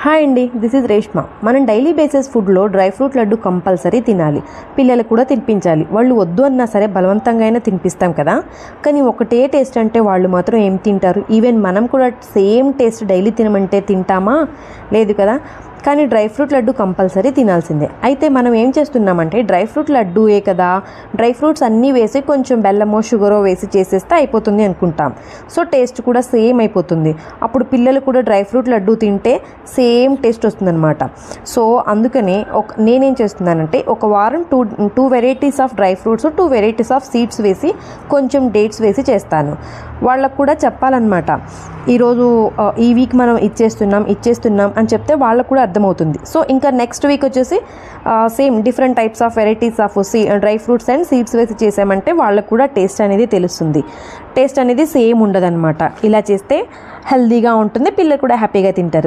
Hi అండి, this is Reshma. మనం daily basis ఫుడ్లో డ్రై ఫ్రూట్ లడ్డు కంపల్సరీ తినాలి. పిల్లలకు కూడా తినిపించాలి. వాళ్ళు వద్దు అన్నా సరే బలవంతంగా అయినా తినిపిస్తాం కదా. కానీ ఒకటే టేస్ట్ అంటే వాళ్ళు మాత్రం ఏం తింటారు? ఈవెన్ మనం కూడా సేమ్ టేస్ట్ డైలీ తినమంటే తింటామా? లేదు కదా. కానీ డ్రై ఫ్రూట్ లడ్డు కంపల్సరీ తినాల్సిందే. అయితే మనం ఏం చేస్తున్నామంటే డ్రై ఫ్రూట్ లడ్డూయే కదా, డ్రై ఫ్రూట్స్ అన్నీ వేసి కొంచెం బెల్లమో షుగరో వేసి చేసేస్తే అయిపోతుంది అనుకుంటాం. సో టేస్ట్ కూడా సేమ్ అయిపోతుంది. అప్పుడు పిల్లలు కూడా డ్రై ఫ్రూట్ లడ్డు తింటే సేమ్ టేస్ట్ వస్తుందన్నమాట. సో అందుకనే నేనేం చేస్తున్నానంటే ఒక వారం two varieties of dry fruits, 2 varieties of seeds వేసి కొంచెం డేట్స్ వేసి చేస్తాను. వాళ్ళకు కూడా చెప్పాలన్నమాట, ఈరోజు ఈ వీక్ మనం ఇచ్చేస్తున్నాం అని చెప్తే వాళ్ళకు కూడా అర్థమవుతుంది. సో ఇంకా నెక్స్ట్ వీక్ వచ్చేసి same different types of varieties of dry fruits and seeds వేసి చేసామంటే వాళ్ళకు కూడా టేస్ట్ అనేది తెలుస్తుంది. టేస్ట్ అనేది సేమ్ ఉండదన్నమాట. ఇలా చేస్తే హెల్తీగా ఉంటుంది, పిల్లలు కూడా హ్యాపీగా తింటారు.